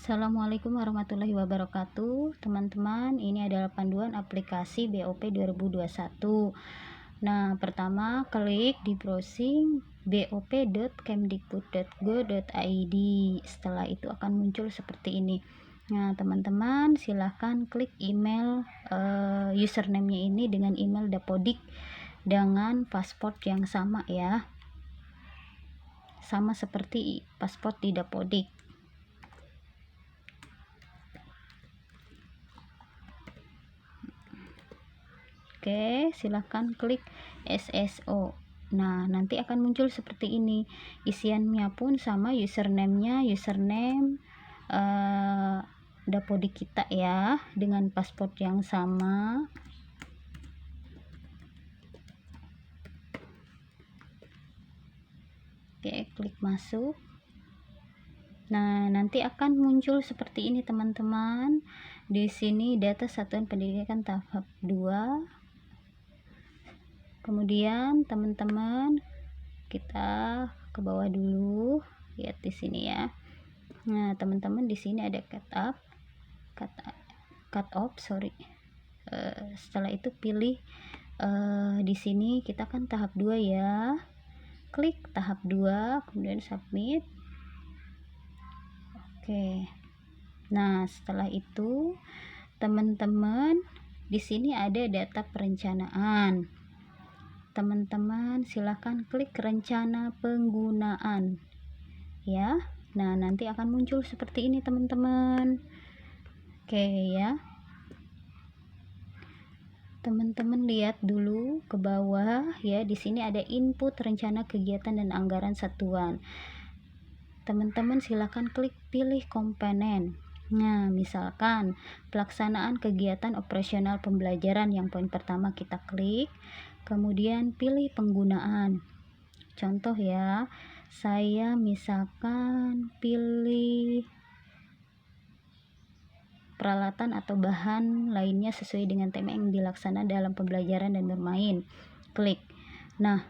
Assalamualaikum warahmatullahi wabarakatuh. Teman-teman, ini adalah panduan aplikasi BOP 2021. Nah, pertama klik di browsing bop.kemdikbud.go.id. Setelah itu akan muncul seperti ini. Nah, teman-teman silahkan klik email username-nya ini dengan email Dapodik dengan paspor yang sama ya. Sama seperti paspor di Dapodik. Oke, silahkan klik SSO. Nah, nanti akan muncul seperti ini. Isiannya pun sama, username-nya username Dapodik kita ya, dengan paspor yang sama. Oke, klik masuk. Nah, nanti akan muncul seperti ini teman-teman. Di sini data satuan pendidikan tahap 2. Kemudian teman-teman kita ke bawah dulu, lihat di sini ya. Nah, teman-teman di sini ada cut off, sorry. Setelah itu pilih di sini kita kan tahap 2 ya. Klik tahap 2, kemudian submit. Oke. Nah, setelah itu teman-teman di sini ada data perencanaan. Teman-teman silahkan klik rencana penggunaan ya. Nah, nanti akan muncul seperti ini teman-teman. Oke ya, teman-teman lihat dulu ke bawah ya. Di sini ada input rencana kegiatan dan anggaran satuan. Teman-teman silahkan klik pilih komponen. Nah, misalkan pelaksanaan kegiatan operasional pembelajaran, yang poin pertama kita klik, kemudian pilih penggunaan. Contoh ya, saya misalkan pilih peralatan atau bahan lainnya sesuai dengan tema yang dilaksanakan dalam pembelajaran dan bermain. Klik. Nah,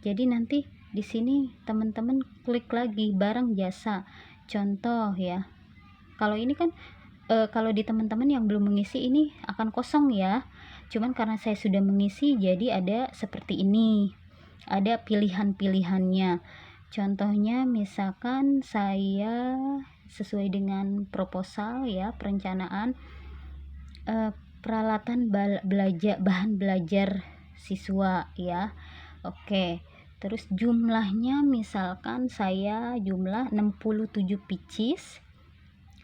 jadi nanti di sini teman-teman klik lagi barang jasa. Contoh ya. Kalau ini kan kalau di teman-teman yang belum mengisi ini akan kosong ya. Cuman karena saya sudah mengisi jadi ada seperti ini. Ada pilihan-pilihannya. Contohnya misalkan saya sesuai dengan proposal ya, perencanaan peralatan bahan belajar siswa ya. Oke. Terus jumlahnya misalkan saya jumlah 67 pieces.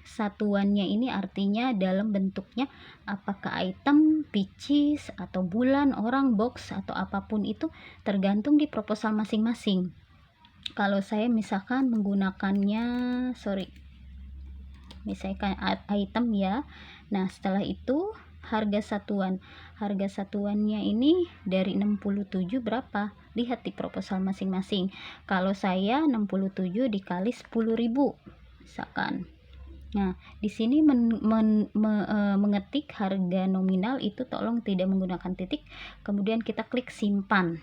Satuannya ini artinya dalam bentuknya apakah item, pieces, atau bulan, orang, box, atau apapun itu tergantung di proposal masing-masing. Kalau saya misalkan menggunakannya, misalkan item ya. Nah, setelah itu harga satuannya ini dari 67 berapa, lihat di proposal masing-masing. Kalau saya 67 dikali 10.000 misalkan. Nah, di sini mengetik harga nominal itu tolong tidak menggunakan titik, kemudian kita klik simpan.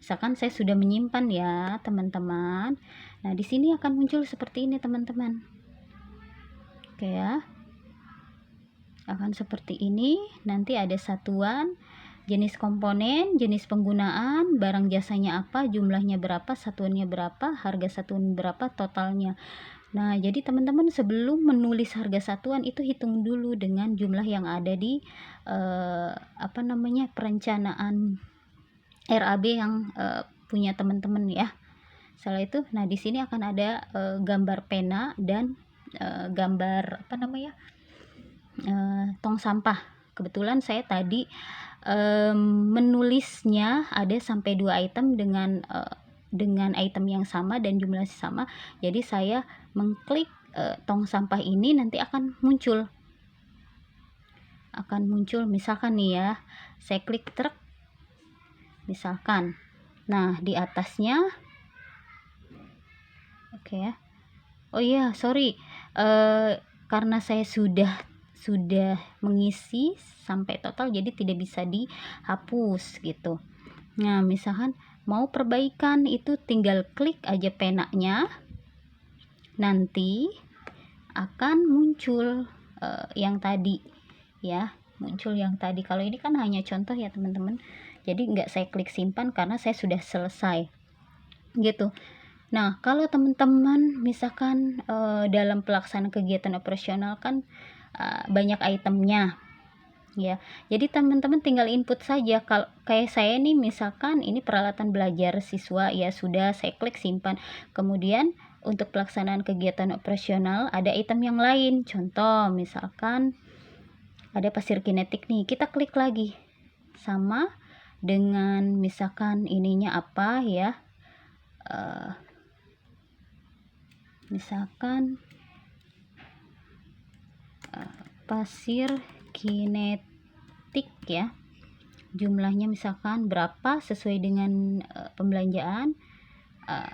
Misalkan saya sudah menyimpan ya, teman-teman. Nah, di sini akan muncul seperti ini, teman-teman. Oke ya. Akan seperti ini, nanti ada satuan, jenis komponen, jenis penggunaan, barang jasanya apa, jumlahnya berapa, satuannya berapa, harga satuan berapa, totalnya. Nah, jadi teman-teman sebelum menulis harga satuan itu hitung dulu dengan jumlah yang ada di perencanaan RAB yang punya teman-teman ya. Setelah itu, nah di sini akan ada gambar pena dan gambar tong sampah. Kebetulan saya tadi menulisnya ada sampai 2 item dengan item yang sama dan jumlah sama. Jadi saya mengklik tong sampah ini, nanti akan muncul misalkan nih ya, saya klik truk misalkan. Nah, di atasnya oke ya. Oh iya, sorry, karena saya sudah mengisi sampai total jadi tidak bisa dihapus gitu. Nah, misalkan mau perbaikan itu tinggal klik aja penanya. Nanti akan muncul yang tadi ya, muncul yang tadi. Kalau ini kan hanya contoh ya teman-teman, jadi nggak saya klik simpan karena saya sudah selesai gitu. Nah, kalau teman-teman misalkan dalam pelaksanaan kegiatan operasional kan banyak itemnya ya, jadi teman-teman tinggal input saja. Kalau kayak saya nih, misalkan ini peralatan belajar siswa ya, sudah saya klik simpan. Kemudian untuk pelaksanaan kegiatan operasional ada item yang lain, contoh misalkan ada pasir kinetik nih, kita klik lagi sama dengan misalkan ininya apa ya, misalkan pasir kinetik ya, jumlahnya misalkan berapa sesuai dengan pembelanjaan,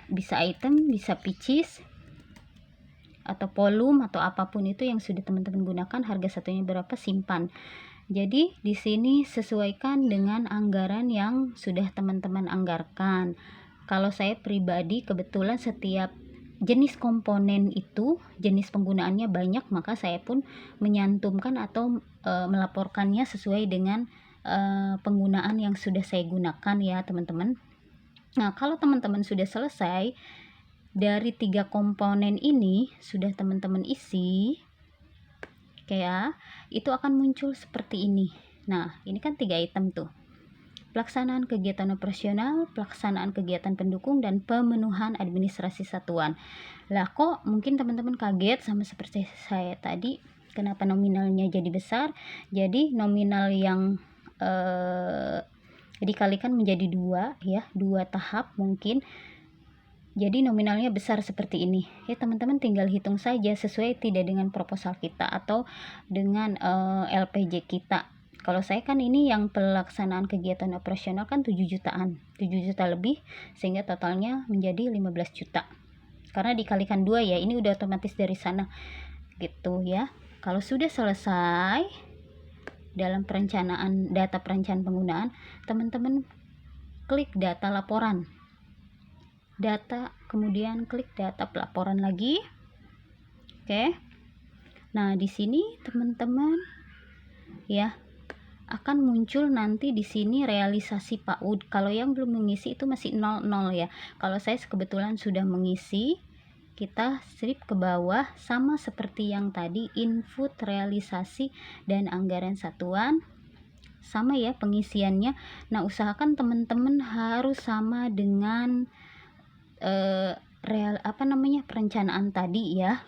bisa item, bisa pieces atau volume atau apapun itu yang sudah teman-teman gunakan, harga satunya berapa, simpan. Jadi di sini sesuaikan dengan anggaran yang sudah teman-teman anggarkan. Kalau saya pribadi kebetulan setiap jenis komponen itu jenis penggunaannya banyak, maka saya pun menyantumkan atau melaporkannya sesuai dengan penggunaan yang sudah saya gunakan ya teman-teman. Nah, kalau teman-teman sudah selesai dari 3 komponen ini sudah teman-teman isi kayak itu akan muncul seperti ini. Nah, ini kan 3 item tuh. Pelaksanaan kegiatan operasional, pelaksanaan kegiatan pendukung, dan pemenuhan administrasi satuan. Lah kok mungkin teman-teman kaget sama seperti saya tadi, kenapa nominalnya jadi besar? Jadi nominal yang dikalikan menjadi 2 ya, 2 tahap mungkin. Jadi nominalnya besar seperti ini. Ya teman-teman tinggal hitung saja sesuai tidak dengan proposal kita atau dengan LPJ kita. Kalau saya kan ini yang pelaksanaan kegiatan operasional kan 7 jutaan, 7 juta lebih, sehingga totalnya menjadi 15 juta. Karena dikalikan 2 ya, ini udah otomatis dari sana gitu ya. Kalau sudah selesai dalam perencanaan data perencanaan penggunaan, teman-teman klik data laporan. Data, kemudian klik data pelaporan lagi. Oke. Nah, di sini teman-teman ya akan muncul nanti di sini realisasi PAUD. Kalau yang belum mengisi itu masih 00 ya. Kalau saya kebetulan sudah mengisi, kita strip ke bawah sama seperti yang tadi, input, realisasi, dan anggaran satuan. Sama ya pengisiannya. Nah, usahakan teman-teman harus sama dengan perencanaan tadi ya.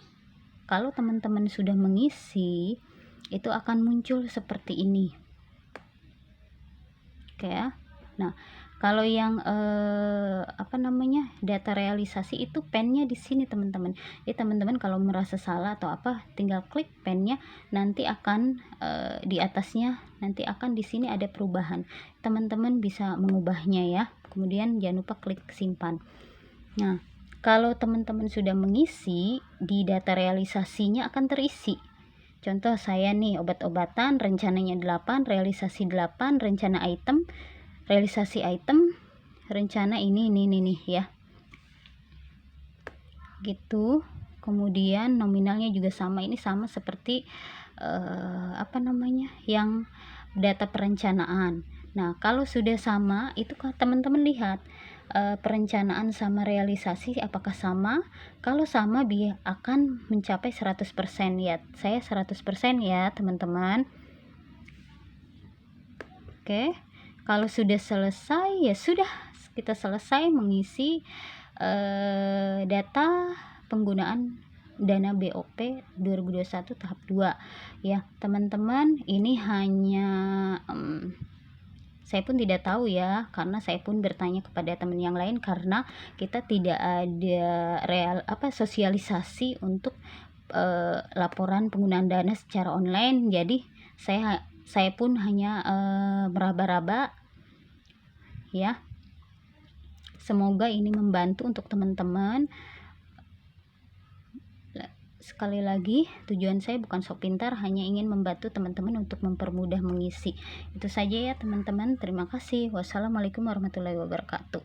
Kalau teman-teman sudah mengisi, itu akan muncul seperti ini. Oke ya. Nah, kalau yang data realisasi itu pennya di sini teman-teman. Jadi teman-teman kalau merasa salah atau apa, tinggal klik pennya, nanti akan di atasnya nanti akan di sini ada perubahan. Teman-teman bisa mengubahnya ya. Kemudian jangan lupa klik simpan. Nah, kalau teman-teman sudah mengisi, di data realisasinya akan terisi. Contoh saya nih, obat-obatan rencananya 8, realisasi 8, rencana item, realisasi item, rencana ini nih ya. Gitu. Kemudian nominalnya juga sama, ini sama seperti yang data perencanaan. Nah, kalau sudah sama, itu teman-teman lihat perencanaan sama realisasi apakah sama. Kalau sama, dia akan mencapai 100% ya. Saya 100% ya teman-teman. Oke, kalau sudah selesai ya sudah, kita selesai mengisi data penggunaan dana BOP 2021 tahap 2 ya teman-teman. Ini hanya saya pun tidak tahu ya, karena saya pun bertanya kepada teman yang lain, karena kita tidak ada sosialisasi untuk laporan penggunaan dana secara online. Jadi saya pun hanya meraba-raba ya. Semoga ini membantu untuk teman-teman. Sekali lagi, tujuan saya bukan sok pintar, hanya ingin membantu teman-teman untuk mempermudah mengisi. Itu saja ya teman-teman. Terima kasih. Wassalamualaikum warahmatullahi wabarakatuh.